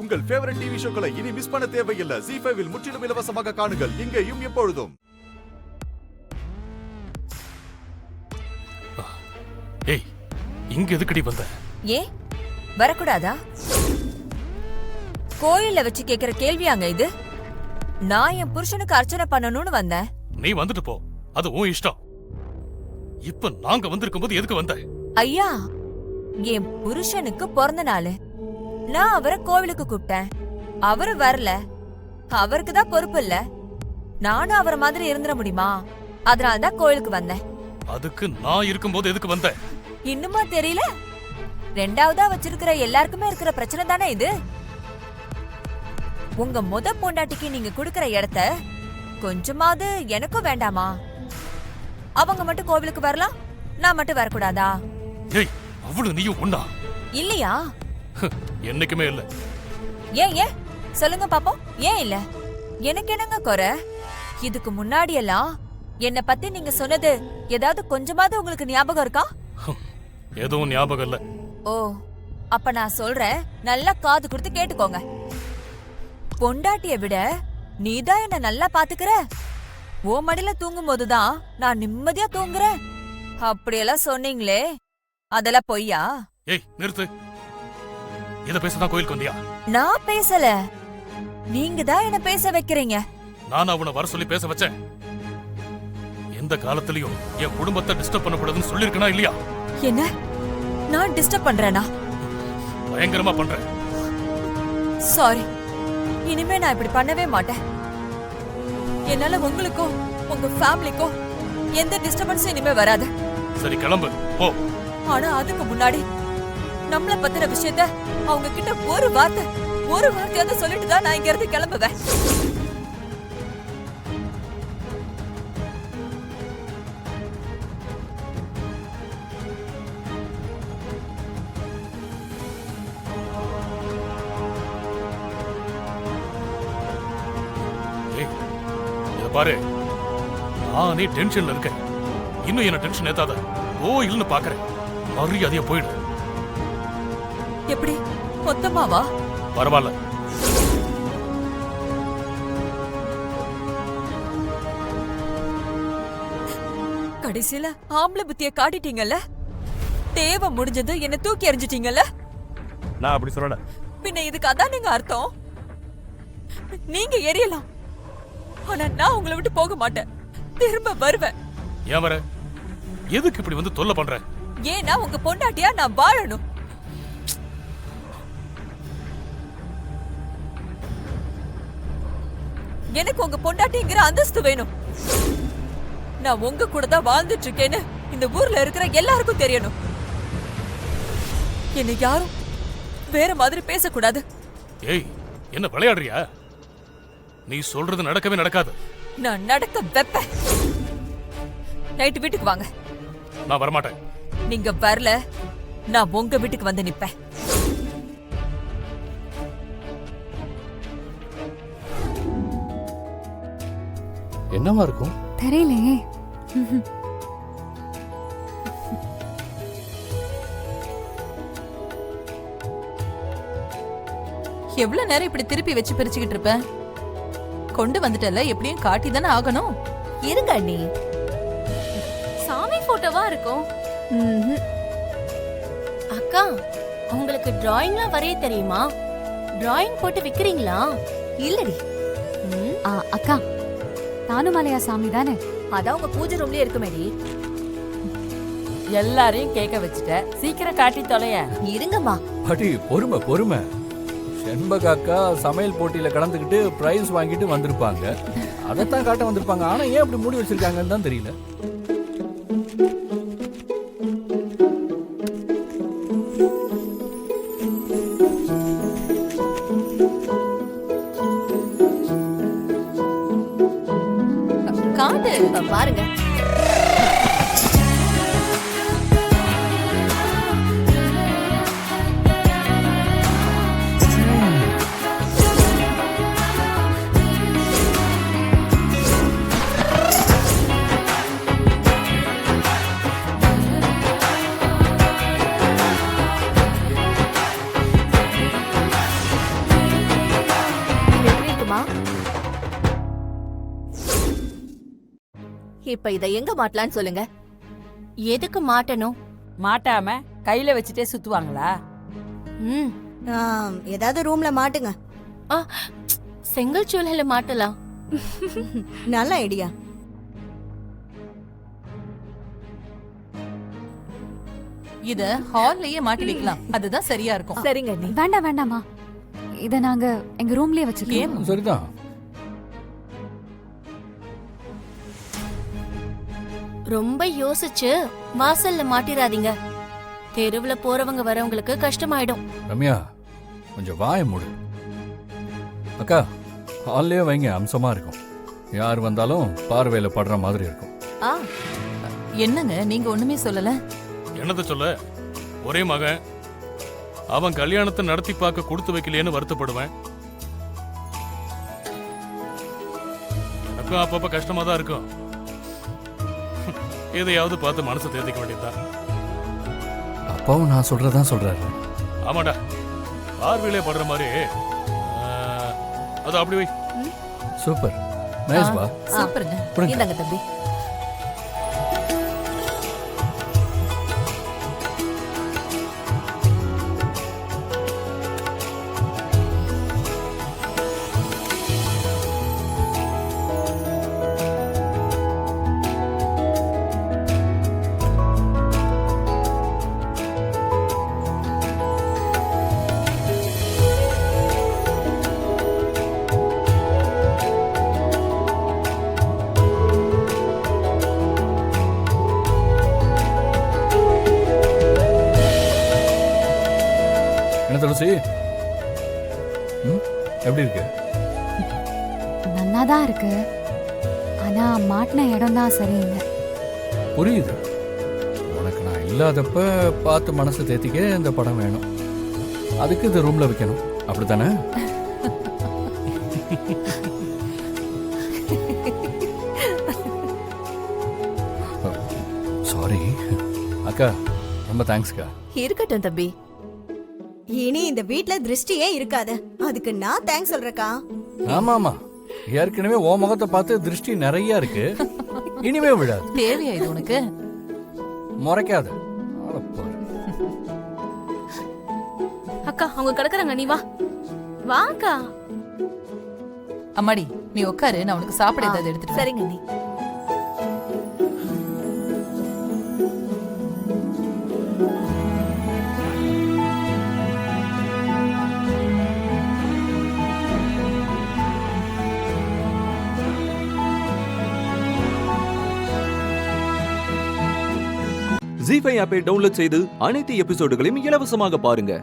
உங்கள் favourite TV ஷோக்களை இனி miss பண்ண தேவையில்லை. ZEE5 இல் முற்றிலும் இலவசமாக காணுங்கள். இங்கேயும் எப்பொழுதும். ஏய், இங்க எதுக்கடி வந்த? ஏ வரக்கூடாதா? கோயில்ல வச்சு கேக்குற கேள்வியாங்க இது? நான் என் புருஷனுக்கு அர்ச்சனை பண்ணணும்னு வந்தேன். நீ வந்துட்டு போ, அது உன் இஷ்டம். இப்ப நாங்க வந்திருக்கும் போது எதுக்கு வந்த? ஐயா, என் புருஷனுக்கு பிறந்த நாள். நான் அவரை கோவிலுக்கு கூப்பிட்டேன். அவரு வரல. அவருக்கு தான் பொறுப்பு இல்ல. நானும் அவரை மாதிரி இருந்துட முடியுமா? அதனாலதான் கோயிலுக்கு வந்தேன். அதுக்கு நான் இருக்கும்போது எதுக்கு வந்த? இன்னுமா தெரியல? ரெண்டாவதா வச்சிருக்கிற எல்லாருக்குமே இருக்கிற பிரச்சனை தானே இது. உங்க முத பொண்டாட்டிக்கு நீங்க குடுக்கற இடத்த கொஞ்சமாவது எனக்கும் வேண்டாமா? அவங்க மட்டும் கோவிலுக்கு வரலாம், நான் மட்டும் வரக்கூடாதா? ஏய், அவளு நீயும் ஒண்ணா? இல்லையா? என்னைக்குமே இல்ல. ஏன் ஏன் சொல்லுங்க பாப்போம், ஏன் இல்ல? எனக்கு என்னங்க குறை? இதுக்கு முன்னாடி எல்லாம் என்ன பத்தி நீங்க சொன்னது ஏதாவது கொஞ்சமாவது உங்களுக்கு ஞாபகம் இருக்கா? எதுவும் ஞாபகம் இல்ல. ஓ, அப்ப நான் சொல்றேன், நல்லா காது கொடுத்து கேட்டுக்கோங்க. பொண்டாட்டிய விட நீதான் என்ன நல்லா பாத்துக்கிற. ஓ மடியில தூங்கும் போதுதான் நான் நிம்மதியா தூங்குறேன். அப்படியெல்லாம் சொன்னீங்களே, அதெல்லாம் பொய்யா? ஏய் நிறுத்து. இத பேசதான் கோயிலுக்கு வந்தியா? நான் பேசல, நீங்க தான் என்ன பேச வைக்கிறீங்க. நான் அவனை வர சொல்லி பேச வச்சேன். எந்த காலத்திலயும் என் குடும்பத்தை டிஸ்டர்ப் பண்ணக்கூடாதுன்னு சொல்லிருக்கனா இல்லையா? என்ன நான் டிஸ்டர்ப் பண்றேனா? பயங்கரமா பண்றேன். சாரி, இனிமே நான் இப்படி பண்ணவே மாட்டேன். என்னால உங்களுக்கும் உங்க ஃபேமிலிக்கும் எந்த டிஸ்டர்பன்ஸும் இனிமே வராது. சரி கிளம்பு போ. ஆனா அதுக்கு முன்னாடி நம்மள பத்தின விஷயத்த அவங்க கிட்ட ஒரு வார்த்தையாவது சொல்லிட்டு தான் நான் இங்க இருந்து கிளம்புவேன். பாரு, நானே டென்ஷன்ல இருக்கேன். இன்னும் என்ன டென்ஷன் ஏத்தாத. கோயில்னு பாக்குறேன், மரியாதையா போயிடு. எப்படி மொத்தமாவா? பரவாயில்ல. கடைசியில ஆம்பளை புத்திய காட்டிட்டீங்கல்ல. தேவை முடிஞ்சது என்ன தூக்கி எறிஞ்சிட்டீங்கல்ல. நான் அப்படி சொல்லல. பின்ன இதுக்கு அதான் நீங்க அர்த்தம்? நீங்க எரியலாம், ஆனா நான் உங்களை விட்டு போக மாட்டேன். திரும்ப வருவேன். ஏன் வர? எதுக்கு இப்படி வந்து தொல்லை பண்ற? ஏன்னா உங்க பொண்டாட்டியா நான் வாழணும். எனக்கு உங்க பொண்டாட்டிங்கிற அந்தஸ்து வேணும். நான் உங்க கூட தான் வாழ்ந்துட்டு இருக்கேன்னு இந்த ஊர்ல இருக்கிற எல்லாருக்கும் தெரியணும். என்ன யாரும் வேற மாதிரி பேசக்கூடாது. ஏய், என்ன விளையாடுறியா? நீ சொல்றது நடக்கவே நடக்காது. நான் நடக்க வைப்பேன். நைட்டு வீட்டுக்கு வாங்க. நான் வரமாட்டேன். நீங்க வரல, நான் உங்க வீட்டுக்கு வந்து நிப்பேன். என்னவா இருக்கும் தெரியலையே. எவ்வளவு நேரம் இப்படி திருப்பி வச்சு பிரிச்சுக்கிட்டு இருப்ப? கொண்டு வந்துட்டல, எப்படியும் காட்டி தானே ஆகணும். இருங்க அண்ணி. சாமி போட்டோவா இருக்கும். அக்கா, உங்களுக்கு டிராயிங்லாம் வரைய தெரியுமா? டிராயிங் போட்டு விக்கிறீங்களா? இல்லடி. அக்கா, தானுமலையா சாமி தானே? அதான் உங்க பூஜை ரூம்லயே இருக்குமேடி. எல்லாரையும் கேட்க வச்சுட்ட, சீக்கிரம் காட்டி தொலைய. இருங்கம்மா. அடி பொறுமை பொறுமை. செண்பகாக்கா சமையல் போட்டியில கலந்துக்கிட்டு பிரைஸ் வாங்கிட்டு வந்திருப்பாங்க. அதைத்தான் காட்ட வந்திருப்பாங்க. ஆனா ஏன் அப்படி மூடி வச்சிருக்காங்கன்னு தான் தெரியல. காட்டு பாருங்க. இப்ப இத எங்க மாட்டலாம்னு சொல்லுங்க. எதுக்கு மாட்டணும்? மாட்டாம கையில வச்சுட்டே சுத்துவாங்களா? ம் ஏதாவது ரூம்ல மாட்டுங்க. ஆ, செங்கல் சூழல மாட்டலாம். நல்ல ஐடியா. இத ஹால்லயே மாட்டி வைக்கலாம். அதுதான் சரியா இருக்கும். சரிங்க அண்ணி. வேண்டாம் வேண்டாமா, இத நாங்க எங்க ரூம்லயே வச்சுக்கலாம். ஏன்? சரிதான். ரொம்ப யோசிச்சு வாசல்ல மாட்டிராதீங்க. தெருவுல போறவங்க வரவங்களுக்கு கஷ்டமாயிடும். ரம்யா, கொஞ்சம் வாய மூடு. அக்கா, ஹால்லே வைங்க, அம்சமா இருக்கும். யார் வந்தாலும் பார்வையில படுற மாதிரி இருக்கும். ஆ, என்னங்க நீங்க ஒண்ணுமே சொல்லல? என்னத்த சொல்ல, ஒரே மகன், அவன் கல்யாணத்தை நடத்தி பார்க்க கொடுத்து வைக்கலையேன்னு வருத்தப்படுவேன். எனக்கும் அப்பப்ப கஷ்டமா தான் இருக்கும். எதையாவது பார்த்து மனசை தேர்த்திக்க வேண்டியதுதான். அப்பாவும் நான் சொல்றதான் சொல்றாரு. ஆமாடா, பார்வையிலே படுற மாதிரி. அது அப்படி வை. சூப்பர், நைஸ் பா. சூப்பருங்க. புரியுங்க. இந்தாங்க தம்பி. என்ன துளசி, எப்படி இருக்கு? நல்லாதான் இருக்கு, ஆனா மாட்டின இடம் தான் சரியில்லை. புரியுது. உனக்கு நான் இல்லாதப்ப பார்த்து மனசை தேத்திக்க இந்த படம் வேணும். அதுக்கு இந்த ரூம்ல வைக்கணும், அப்படித்தானே? சாரி அக்கா, ரொம்ப தேங்க்ஸ்க்கா. இருக்கட்டும் தம்பி. இனி இந்த வீட்ல திருஷ்டியே இருக்காது. அதுக்கு நான் தேங்க்ஸ் சொல்றேக்கா. ஆமா ஆமா, ஏற்கனவே ஓ முகத்தை பார்த்து திருஷ்டி நிறைய இருக்கு, இனிமே விடாது. தேவையா இது உனக்கு? முறைக்காத. அக்கா அவங்க கிடக்குறாங்க, நீ வா வாக்கா. அம்மாடி நீ உட்காரு, நான் உனக்கு சாப்பிட ஏதாவது எடுத்துட்டு வரேன். சரிங்க அண்ணி. ஜீ5 ஆப்பை டவுன்லோட் செய்து அனைத்து எபிசோடுகளையும் இலவசமாக பாருங்க.